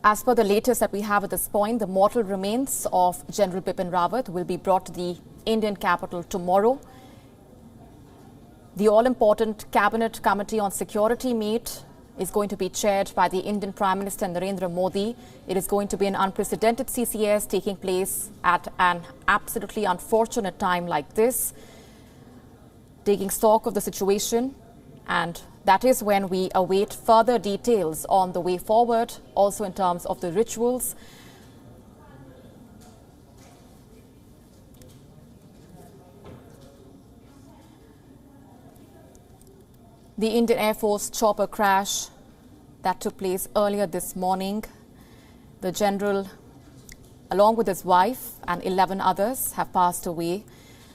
As per the latest that we have at this point, the mortal remains of General Bipin Rawat will be brought to the Indian capital tomorrow. The all-important Cabinet Committee on Security meet is going to be chaired by the Indian Prime Minister Narendra Modi. It is going to be an unprecedented CCS taking place at an absolutely unfortunate time like this, taking stock of the situation, and that is when we await further details on the way forward, also in terms of the rituals. The Indian Air Force chopper crash that took place earlier this morning. The general, along with his wife and 11 others, have passed away.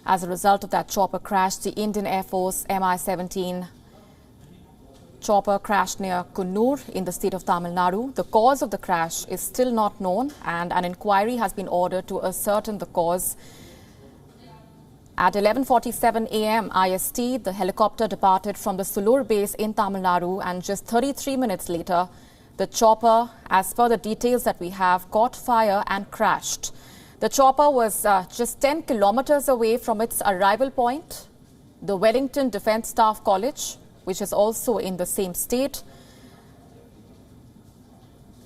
As a result of that chopper crash, the Indian Air Force Mi-17 chopper crashed near Coonoor in the state of Tamil Nadu. The cause of the crash is still not known, and an inquiry has been ordered to ascertain the cause. At 11:47 a.m. IST, the helicopter departed from the Sulur base in Tamil Nadu, and just 33 minutes later, the chopper, as per the details that we have, caught fire and crashed. The chopper was just 10 kilometers away from its arrival point, the Wellington Defence Staff College, which is also in the same state.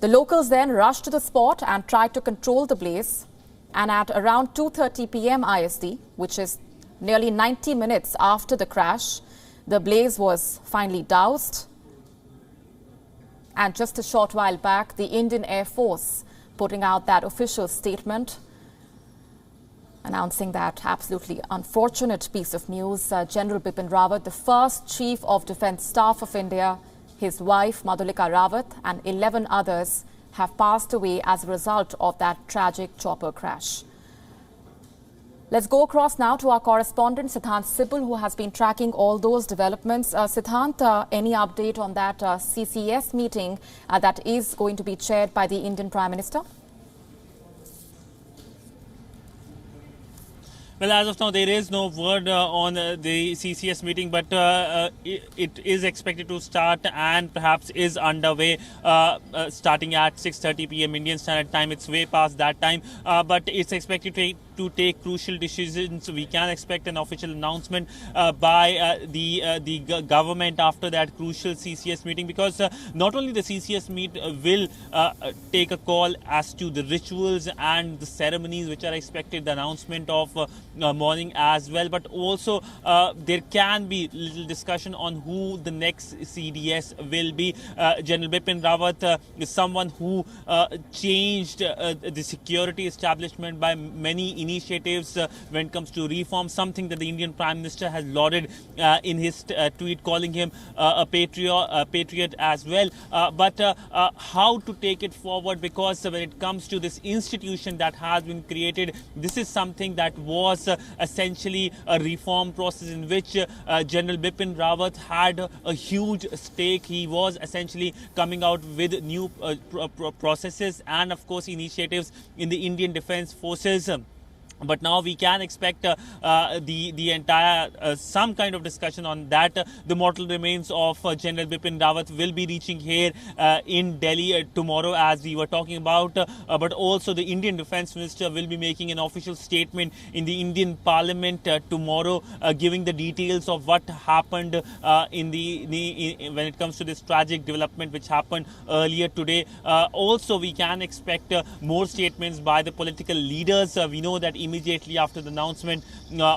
The locals then rushed to the spot and tried to control the blaze. And at around 2:30 p.m. IST, which is nearly 90 minutes after the crash, the blaze was finally doused. And just a short while back, the Indian Air Force putting out that official statement announcing that absolutely unfortunate piece of news. General Bipin Rawat, the first Chief of Defence Staff of India, his wife Madhulika Rawat and 11 others have passed away as a result of that tragic chopper crash. Let's go across now to our correspondent Siddhant Sibal, who has been tracking all those developments. Siddhant, any update on that CCS meeting that is going to be chaired by the Indian Prime Minister? Well, as of now, there is no word on the CCS meeting, but it is expected to start and perhaps is underway starting at 6:30 p.m. Indian Standard Time. It's way past that time, but it's expected to take crucial decisions. We can expect an official announcement by the government after that crucial CCS meeting, because not only the CCS meet will take a call as to the rituals and the ceremonies which are expected, the announcement of morning as well, but also there can be little discussion on who the next CDS will be. General Bipin Rawat is someone who changed the security establishment by many initiatives when it comes to reform, something that the Indian Prime Minister has lauded in his tweet, calling him a patriot as well. But how to take it forward, because when it comes to this institution that has been created, this is something that was essentially a reform process in which General Bipin Rawat had a huge stake. He was essentially coming out with new processes and, of course, initiatives in the Indian Defence Forces. But now we can expect the entire some kind of discussion on that. The mortal remains of General Bipin Rawat will be reaching here in Delhi tomorrow, as we were talking about. But also the Indian Defence Minister will be making an official statement in the Indian Parliament tomorrow, giving the details of what happened when it comes to this tragic development which happened earlier today. Also, we can expect more statements by the political leaders. We know that immediately after the announcement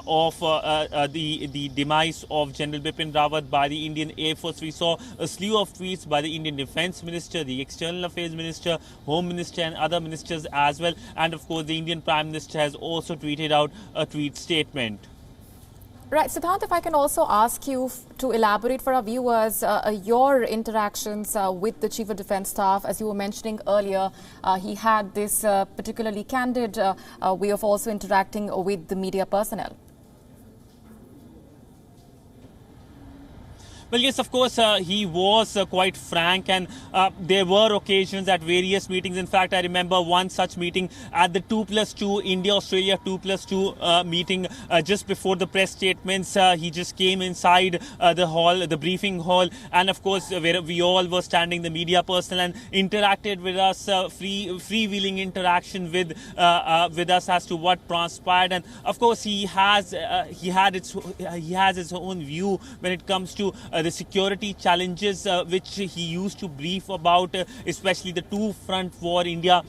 of the demise of General Bipin Rawat by the Indian Air Force, we saw a slew of tweets by the Indian Defence Minister, the External Affairs Minister, Home Minister and other ministers as well. And of course, the Indian Prime Minister has also tweeted out a tweet statement. Right, Siddhant, if I can also ask you to elaborate for our viewers your interactions with the Chief of Defence Staff. As you were mentioning earlier, he had this particularly candid way of also interacting with the media personnel. Well, yes, of course, he was quite frank, and there were occasions at various meetings. In fact, I remember one such meeting at the 2+2 India-Australia 2+2 meeting just before the press statements. He just came inside the hall, the briefing hall, and of course, where we all were standing, the media personnel, and interacted with us, freewheeling interaction with us as to what transpired. And of course, he has his own view when it comes to the security challenges which he used to brief about, especially the two-front war India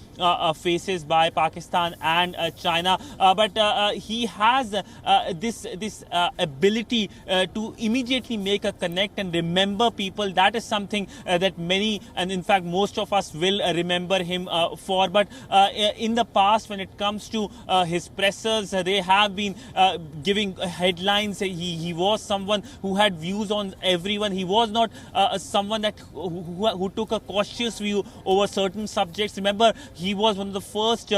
faces by Pakistan and China. But he has this ability to immediately make a connect and remember people. That is something that many, and in fact most of us, will remember him for. But in the past, when it comes to his pressers, they have been giving headlines. He was someone who had views on everyone. He was not someone who took a cautious view over certain subjects. Remember, he was one of the first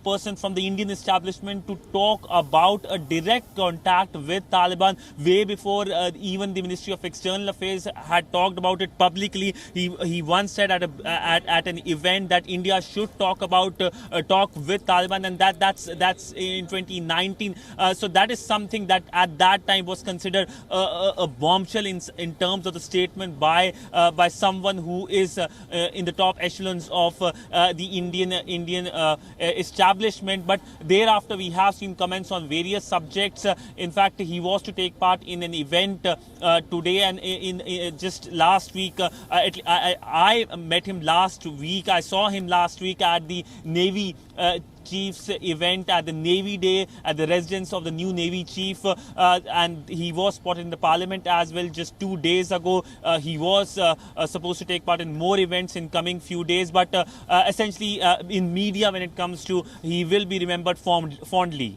person from the Indian establishment to talk about a direct contact with Taliban way before even the Ministry of External Affairs had talked about it publicly. He once said at an event that India should talk with Taliban, and that's in 2019. So that is something that at that time was considered a bombshell in terms of the statement by someone who is in the top echelons of the Indian establishment. But thereafter, we have seen comments on various subjects. In fact, he was to take part in an event today, and in just last week, I met him last week. I saw him last week at the Navy Chief's event, at the Navy Day, at the residence of the new Navy Chief, and he was spotted in the Parliament as well just 2 days ago. He was supposed to take part in more events in coming few days, but essentially in media, when it comes to, he will be remembered fondly.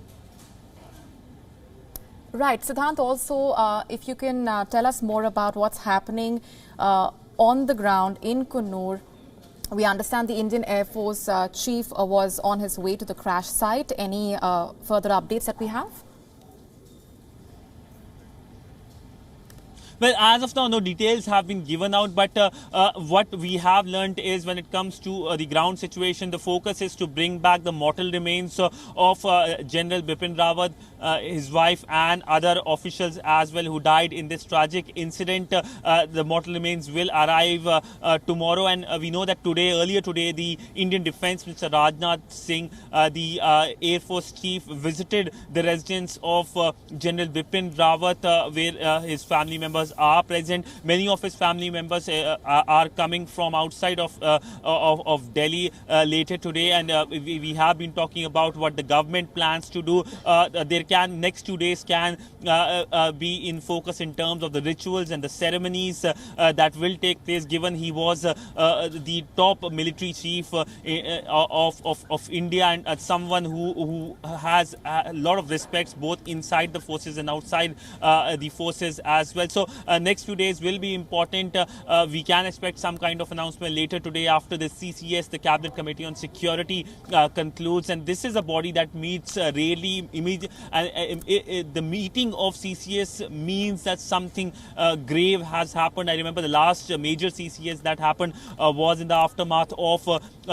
Right. Siddhant, also, if you can tell us more about what's happening on the ground in Coonoor. We understand the Indian Air Force chief was on his way to the crash site. Any further updates that we have? Well, as of now, no details have been given out, but what we have learned is, when it comes to the ground situation, the focus is to bring back the mortal remains of General Bipin Rawat, his wife, and other officials as well who died in this tragic incident. The mortal remains will arrive tomorrow, and we know that earlier today, the Indian Defence Minister Rajnath Singh, the Air Force Chief, visited the residence of General Bipin Rawat, where his family members are present. Many of his family members are coming from outside of Delhi later today, and we have been talking about what the government plans to do. Next 2 days can be in focus in terms of the rituals and the ceremonies that will take place, given he was the top military chief of India, and someone who has a lot of respects both inside the forces and outside the forces as well. So next few days will be important. We can expect some kind of announcement later today after the CCS, the Cabinet Committee on Security, concludes. And this is a body that meets rarely. The meeting of CCS means that something grave has happened. I remember the last major CCS that happened was in the aftermath of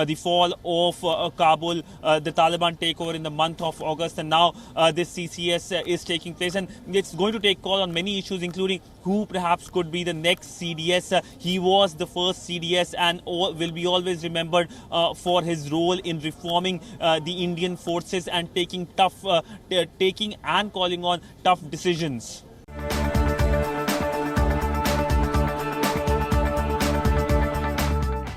the fall of Kabul, the Taliban takeover in the month of August, and now this CCS is taking place, and it's going to take call on many issues, including who perhaps could be the next CDS. He was the first CDS and will be always remembered for his role in reforming the Indian forces and taking and calling on tough decisions.